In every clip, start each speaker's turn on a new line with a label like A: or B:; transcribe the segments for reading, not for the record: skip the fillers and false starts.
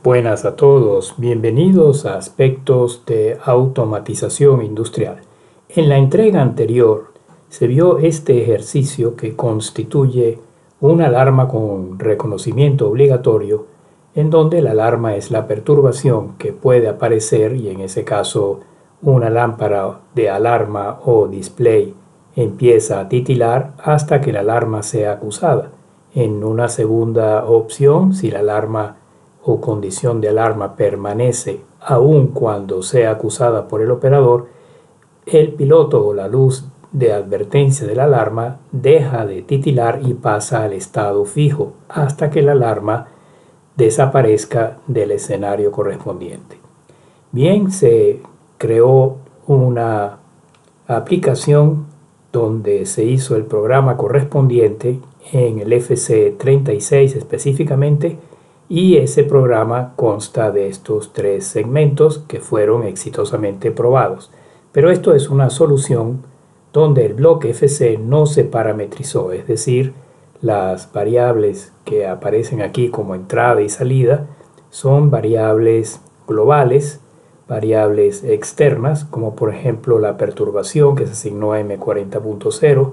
A: Buenas a todos, bienvenidos a Aspectos de Automatización Industrial. En la entrega anterior se vio este ejercicio que constituye una alarma con reconocimiento obligatorio, en donde la alarma es la perturbación que puede aparecer y en ese caso una lámpara de alarma o display empieza a titilar hasta que la alarma sea acusada. En una segunda opción, si la alarma o condición de alarma permanece aun cuando sea acusada por el operador, el piloto o la luz de advertencia de la alarma deja de titilar y pasa al estado fijo hasta que la alarma desaparezca del escenario correspondiente. Bien, se creó una aplicación donde se hizo el programa correspondiente en el FC36 específicamente, y ese programa consta de estos 3 segmentos que fueron exitosamente probados. Pero esto es una solución donde el bloque FC no se parametrizó, es decir, las variables que aparecen aquí como entrada y salida son variables globales, variables externas, como por ejemplo la perturbación que se asignó a M40.0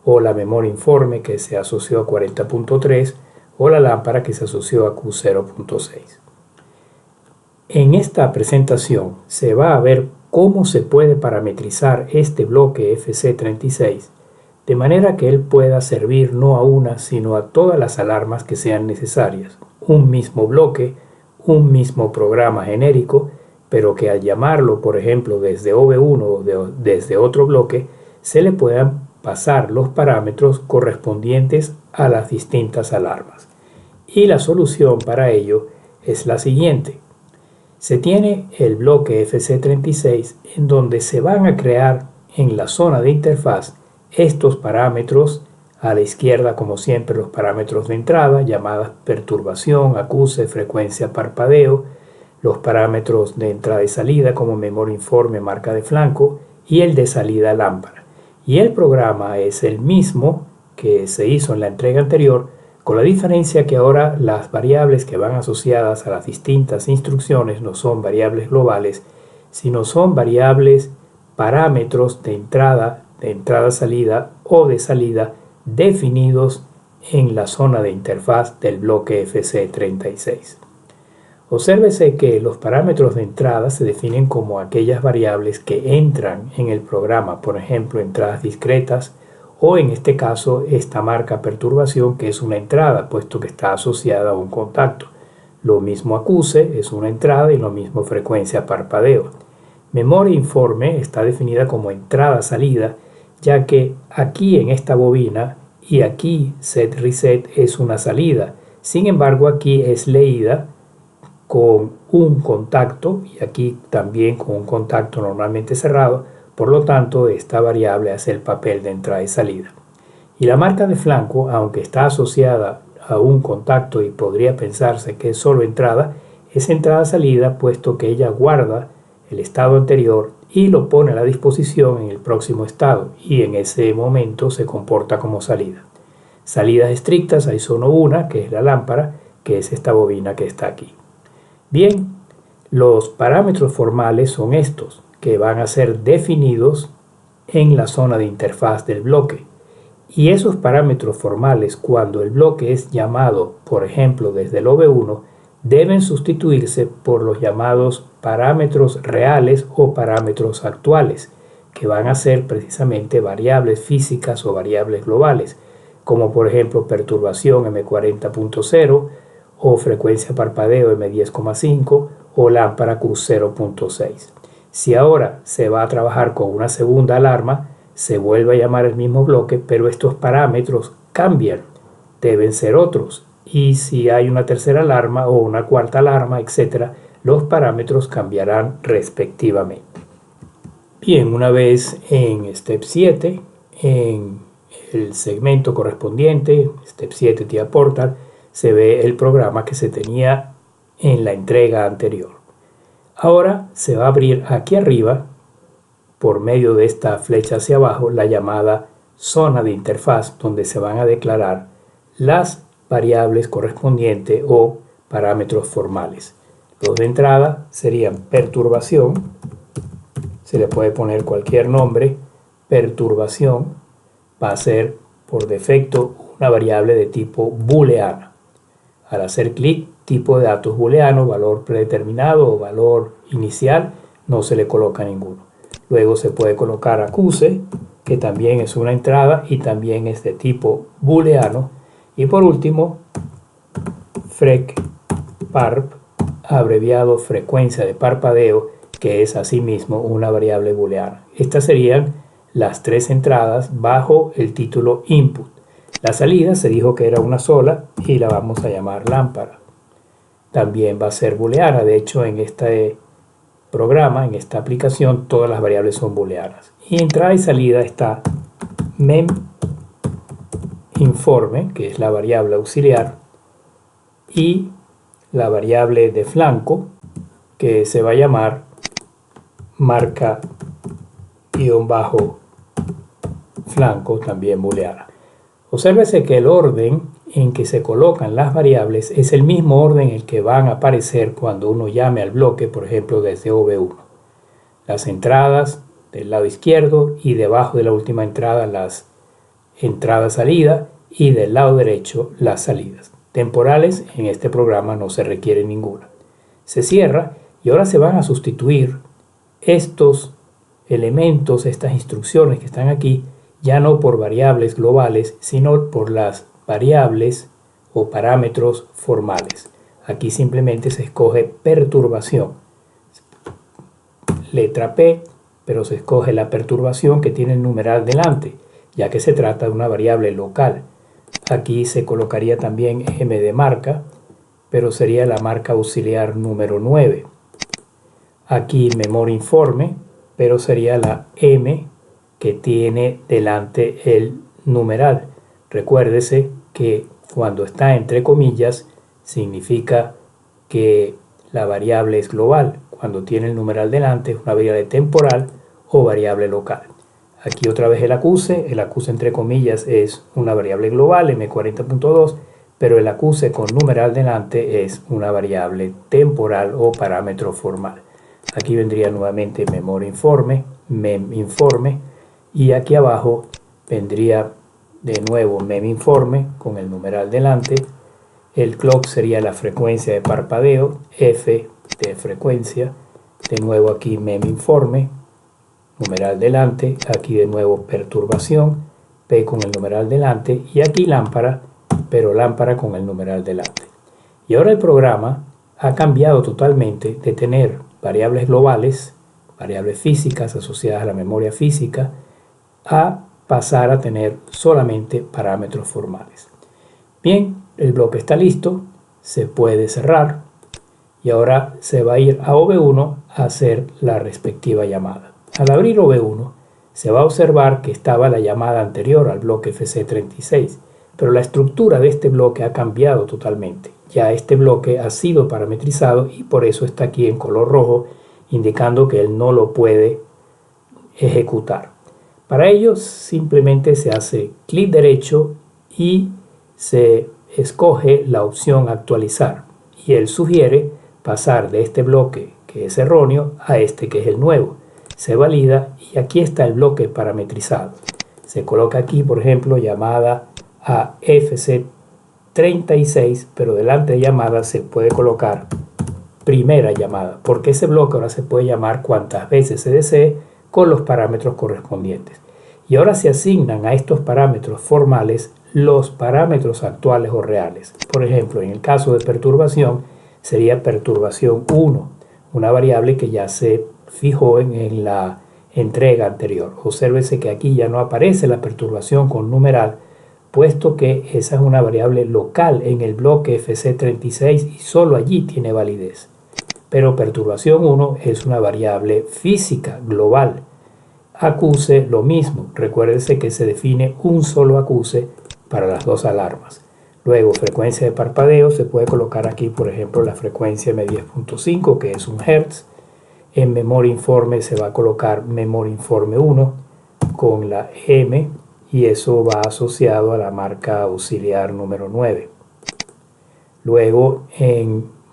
A: o la memoria informe que se asoció a 40.3 o la lámpara que se asoció a Q0.6. En esta presentación se va a ver cómo se puede parametrizar este bloque FC36 de manera que él pueda servir no a una sino a todas las alarmas que sean necesarias. Un mismo bloque, un mismo programa genérico, pero que al llamarlo por ejemplo desde OV1 o desde otro bloque se le puedan pasar los parámetros correspondientes a las distintas alarmas. Y la solución para ello es la siguiente. Se tiene el bloque FC36 en donde se van a crear en la zona de interfaz estos parámetros. A la izquierda, como siempre, los parámetros de entrada llamadas perturbación, acuse, frecuencia, parpadeo, los parámetros de entrada y salida como memoria informe, marca de flanco y el de salida lámpara. Y el programa es el mismo que se hizo en la entrega anterior, con la diferencia que ahora las variables que van asociadas a las distintas instrucciones no son variables globales, sino son variables parámetros de entrada-salida o de salida definidos en la zona de interfaz del bloque FC36. Obsérvese que los parámetros de entrada se definen como aquellas variables que entran en el programa, por ejemplo, entradas discretas, o en este caso esta marca perturbación que es una entrada puesto que está asociada a un contacto. Lo mismo acuse es una entrada y lo mismo frecuencia parpadeo. Memoria informe está definida como entrada-salida, ya que aquí en esta bobina y aquí set reset es una salida. Sin embargo, aquí es leída con un contacto y aquí también con un contacto normalmente cerrado. Por lo tanto, esta variable hace el papel de entrada y salida. Y la marca de flanco, aunque está asociada a un contacto y podría pensarse que es solo entrada, es entrada-salida puesto que ella guarda el estado anterior y lo pone a la disposición en el próximo estado y en ese momento se comporta como salida. Salidas estrictas, hay solo una, que es la lámpara, que es esta bobina que está aquí. Bien, los parámetros formales son estos, que van a ser definidos en la zona de interfaz del bloque. Y esos parámetros formales, cuando el bloque es llamado, por ejemplo, desde el OV1, deben sustituirse por los llamados parámetros reales o parámetros actuales, que van a ser precisamente variables físicas o variables globales, como por ejemplo perturbación M40.0 o frecuencia parpadeo M10,5 o lámpara Q0.6. Si ahora se va a trabajar con una segunda alarma, se vuelve a llamar el mismo bloque, pero estos parámetros cambian, deben ser otros. Y si hay una tercera alarma o una cuarta alarma, etc., los parámetros cambiarán respectivamente. Bien, una vez en Step 7, en el segmento correspondiente, Step 7 TIA Portal, se ve el programa que se tenía en la entrega anterior. Ahora se va a abrir aquí arriba, por medio de esta flecha hacia abajo, la llamada zona de interfaz, donde se van a declarar las variables correspondientes o parámetros formales. Los de entrada serían perturbación, se le puede poner cualquier nombre, perturbación va a ser por defecto una variable de tipo booleana. Al hacer clic, tipo de datos booleano, valor predeterminado o valor inicial, no se le coloca ninguno. Luego se puede colocar acuse, que también es una entrada y también es de tipo booleano. Y por último, frec_parp, abreviado frecuencia de parpadeo, que es asimismo una variable booleana. Estas serían las tres entradas bajo el título input. La salida se dijo que era una sola y la vamos a llamar lámpara. También va a ser booleana. De hecho, en este programa, en esta aplicación, todas las variables son booleanas. Y entrada y salida está memInforme, que es la variable auxiliar, y la variable de flanco, que se va a llamar marca_flanco, también booleana. Obsérvese que el orden en que se colocan las variables es el mismo orden en el que van a aparecer cuando uno llame al bloque, por ejemplo, desde OV1. Las entradas del lado izquierdo y debajo de la última entrada las entradas-salida y del lado derecho las salidas. Temporales en este programa no se requiere ninguna. Se cierra y ahora se van a sustituir estos elementos, estas instrucciones que están aquí, ya no por variables globales, sino por las variables o parámetros formales. Aquí simplemente se escoge perturbación. Letra P, pero se escoge la perturbación que tiene el numeral delante, ya que se trata de una variable local. Aquí se colocaría también M de marca, pero sería la marca auxiliar número 9. Aquí memOrInforme, pero sería la M que tiene delante el numeral. Recuérdese que cuando está entre comillas significa que la variable es global. Cuando tiene el numeral delante es una variable temporal o variable local. Aquí otra vez el acuse entre comillas es una variable global, M40.2, pero el acuse con numeral delante es una variable temporal o parámetro formal. Aquí vendría nuevamente memOrInforme, memInforme, y aquí abajo vendría de nuevo memInforme con el numeral delante. El clock sería la frecuencia de parpadeo, F de frecuencia. De nuevo aquí memInforme, numeral delante. Aquí de nuevo perturbación, P con el numeral delante. Y aquí lámpara, pero lámpara con el numeral delante. Y ahora el programa ha cambiado totalmente de tener variables globales, variables físicas asociadas a la memoria física, a pasar a tener solamente parámetros formales. Bien, el bloque está listo, se puede cerrar y ahora se va a ir a OV1 a hacer la respectiva llamada. Al abrir OV1 se va a observar que estaba la llamada anterior al bloque FC36, pero la estructura de este bloque ha cambiado totalmente. Ya este bloque ha sido parametrizado y por eso está aquí en color rojo, indicando que él no lo puede ejecutar. Para ello simplemente se hace clic derecho y se escoge la opción actualizar. Y él sugiere pasar de este bloque que es erróneo a este que es el nuevo. Se valida y aquí está el bloque parametrizado. Se coloca aquí, por ejemplo, llamada a FC36, pero delante de llamada se puede colocar primera llamada, porque ese bloque ahora se puede llamar cuantas veces se desee con los parámetros correspondientes. Y ahora se asignan a estos parámetros formales los parámetros actuales o reales. Por ejemplo, en el caso de perturbación sería perturbación 1, una variable que ya se fijó en la entrega anterior. Obsérvese que aquí ya no aparece la perturbación con numeral, puesto que esa es una variable local en el bloque FC36 y solo allí tiene validez. Pero perturbación 1 es una variable física global. Acuse lo mismo. Recuérdese que se define un solo acuse para las dos alarmas. Luego, frecuencia de parpadeo, se puede colocar aquí, por ejemplo, la frecuencia M10.5, que es 1 Hz. En memOrInforme se va a colocar memOrInforme 1 con la M y eso va asociado a la marca auxiliar número 9. Luego,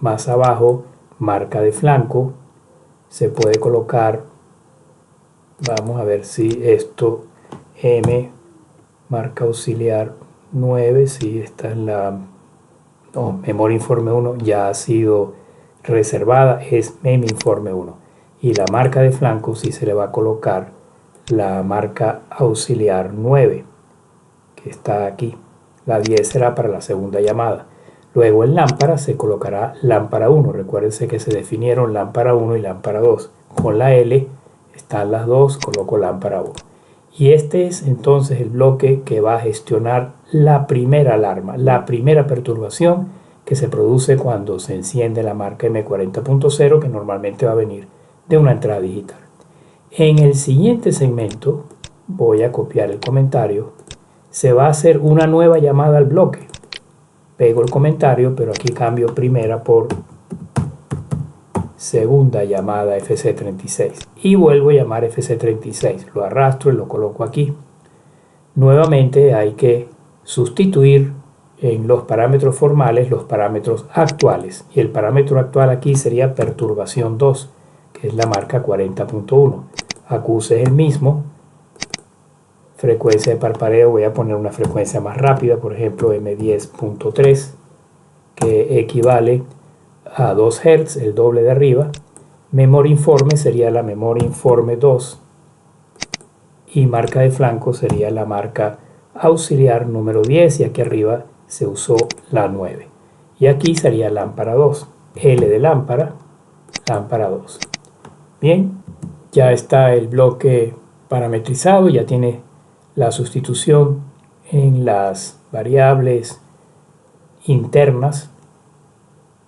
A: más abajo, marca de flanco, se puede colocar, vamos a ver si esto, M, marca auxiliar 9, si esta es la memoria informe 1, ya ha sido reservada, es mem informe 1. Y la marca de flanco sí se le va a colocar la marca auxiliar 9, que está aquí. La 10 será para la segunda llamada. Luego en lámpara se colocará lámpara 1. Recuérdense que se definieron lámpara 1 y lámpara 2. Con la L están las dos, coloco lámpara 1. Y este es entonces el bloque que va a gestionar la primera alarma, la primera perturbación que se produce cuando se enciende la marca M40.0, que normalmente va a venir de una entrada digital. En el siguiente segmento, voy a copiar el comentario, se va a hacer una nueva llamada al bloque. Pego el comentario, pero aquí cambio primera por segunda llamada FC36 y vuelvo a llamar FC36, lo arrastro y lo coloco aquí. Nuevamente hay que sustituir en los parámetros formales los parámetros actuales, y el parámetro actual aquí sería perturbación 2, que es la marca 40.1. Acuse es el mismo. Frecuencia de parpadeo, voy a poner una frecuencia más rápida, por ejemplo M10.3, que equivale a 2 Hz, el doble de arriba. Memoria informe sería la memoria informe 2 y marca de flanco sería la marca auxiliar número 10, y aquí arriba se usó la 9. Y aquí sería lámpara 2, L de lámpara, lámpara 2. Bien, ya está el bloque parametrizado, ya tiene la sustitución en las variables internas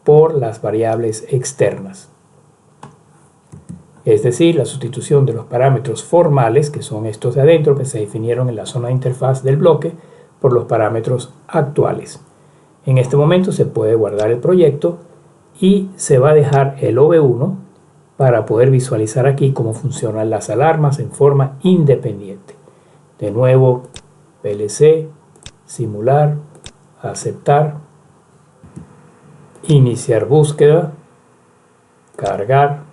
A: por las variables externas. Es decir, la sustitución de los parámetros formales, que son estos de adentro, que se definieron en la zona de interfaz del bloque, por los parámetros actuales. En este momento se puede guardar el proyecto y se va a dejar el OV1 para poder visualizar aquí cómo funcionan las alarmas en forma independiente. De nuevo, PLC, simular, aceptar, iniciar búsqueda, cargar,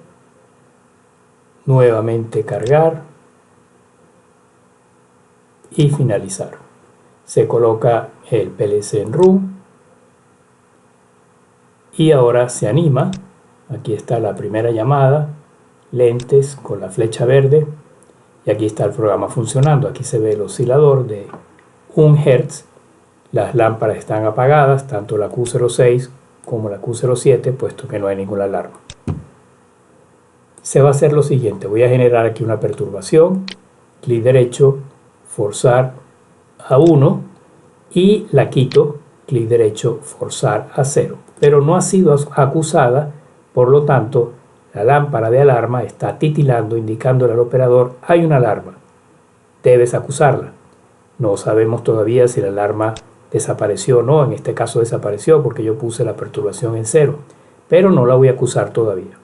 A: nuevamente cargar y finalizar. Se coloca el PLC en room y ahora se anima. Aquí está la primera llamada, lentes con la flecha verde, y aquí está el programa funcionando. Aquí se ve el oscilador de 1 Hz. Las lámparas están apagadas, tanto la Q06 como la Q07, puesto que no hay ninguna alarma. Se va a hacer lo siguiente: voy a generar aquí una perturbación, clic derecho, forzar a 1 y la quito, clic derecho, forzar a 0. Pero no ha sido acusada, por lo tanto, la lámpara de alarma está titilando, indicándole al operador: hay una alarma, debes acusarla. No sabemos todavía si la alarma desapareció o no. En este caso desapareció porque yo puse la perturbación en 0, pero no la voy a acusar todavía.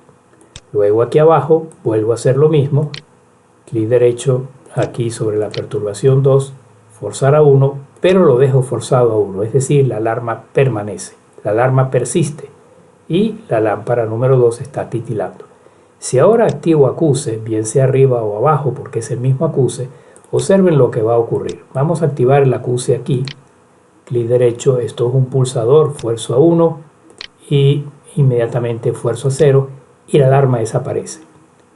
A: Luego aquí abajo vuelvo a hacer lo mismo, clic derecho aquí sobre la perturbación 2, forzar a 1, pero lo dejo forzado a 1, es decir, la alarma permanece, la alarma persiste y la lámpara número 2 está titilando. Si ahora activo acuse, bien sea arriba o abajo porque es el mismo acuse, observen lo que va a ocurrir. Vamos a activar el acuse aquí, clic derecho, esto es un pulsador, fuerzo a 1 y inmediatamente fuerzo a 0 y la alarma desaparece.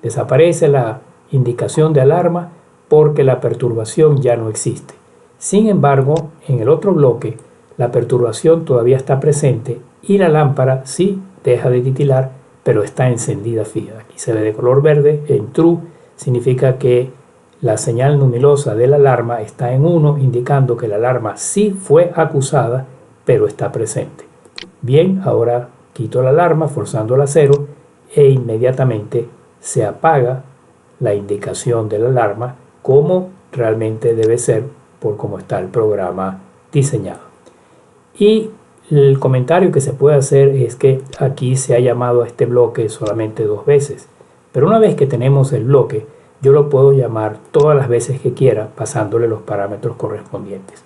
A: Desaparece la indicación de alarma porque la perturbación ya no existe. Sin embargo, en el otro bloque, la perturbación todavía está presente y la lámpara sí deja de titilar, pero está encendida fija. Aquí se ve de color verde, en true, significa que la señal luminosa de la alarma está en 1, indicando que la alarma sí fue acusada, pero está presente. Bien, ahora quito la alarma forzándola a 0 e inmediatamente se apaga la indicación de la alarma como realmente debe ser por cómo está el programa diseñado. Y el comentario que se puede hacer es que aquí se ha llamado a este bloque solamente 2 veces, pero una vez que tenemos el bloque, yo lo puedo llamar todas las veces que quiera pasándole los parámetros correspondientes.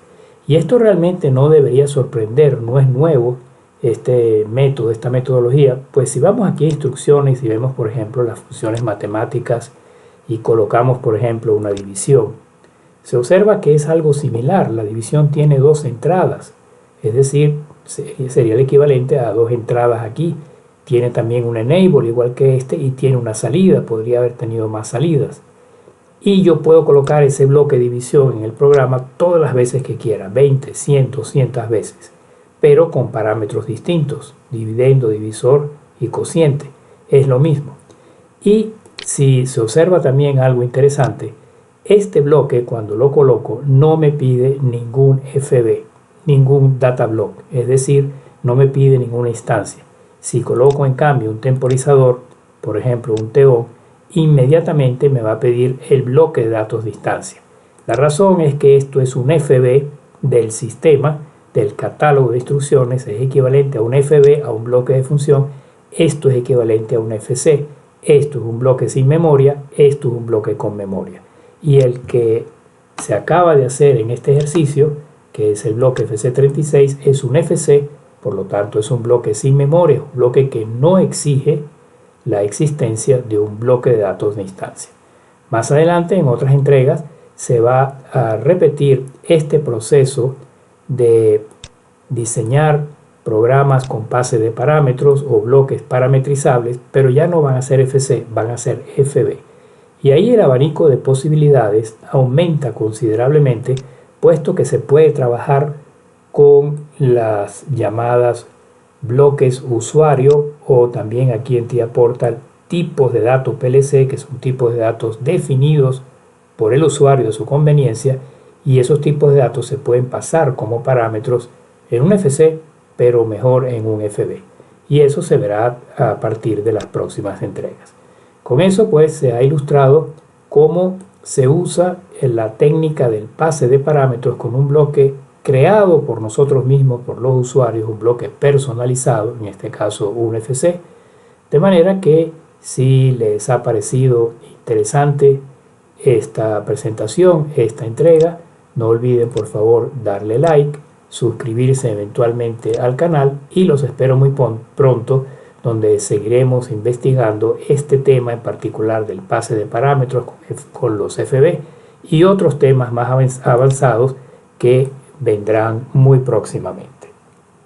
A: Y esto realmente no debería sorprender, no es nuevo este método, esta metodología, pues si vamos aquí a instrucciones y vemos, por ejemplo, las funciones matemáticas y colocamos, por ejemplo, una división, se observa que es algo similar. La división tiene dos entradas, es decir, sería el equivalente a dos entradas aquí. Tiene también un enable igual que este y tiene una salida, podría haber tenido más salidas. Y yo puedo colocar ese bloque de división en el programa todas las veces que quiera, 20, 100, 200 veces, pero con parámetros distintos, dividendo, divisor y cociente. Es lo mismo. Y si se observa también algo interesante, este bloque cuando lo coloco no me pide ningún FB, ningún data block, es decir, no me pide ninguna instancia. Si coloco en cambio un temporizador, por ejemplo un TO, inmediatamente me va a pedir el bloque de datos de instancia. La razón es que esto es un FB del sistema, del catálogo de instrucciones, es equivalente a un FB, a un bloque de función. Esto es equivalente a un FC. Esto es un bloque sin memoria, esto es un bloque con memoria. Y el que se acaba de hacer en este ejercicio, que es el bloque FC36, es un FC, por lo tanto es un bloque sin memoria, un bloque que no exige la existencia de un bloque de datos de instancia. Más adelante, en otras entregas, se va a repetir este proceso de diseñar programas con pase de parámetros o bloques parametrizables, pero ya no van a ser FC, van a ser FB. Y ahí el abanico de posibilidades aumenta considerablemente, puesto que se puede trabajar con las llamadas bloques usuario o también aquí en TIA Portal tipos de datos PLC, que son tipos de datos definidos por el usuario de su conveniencia, y esos tipos de datos se pueden pasar como parámetros en un FC, pero mejor en un FB. Y eso se verá a partir de las próximas entregas. Con eso pues se ha ilustrado cómo se usa la técnica del pase de parámetros con un bloque creado por nosotros mismos, por los usuarios, un bloque personalizado, en este caso un FC, de manera que si les ha parecido interesante esta presentación, esta entrega, no olviden por favor darle like, suscribirse eventualmente al canal y los espero muy pronto, donde seguiremos investigando este tema en particular del pase de parámetros con los FB y otros temas más avanzados que vendrán muy próximamente.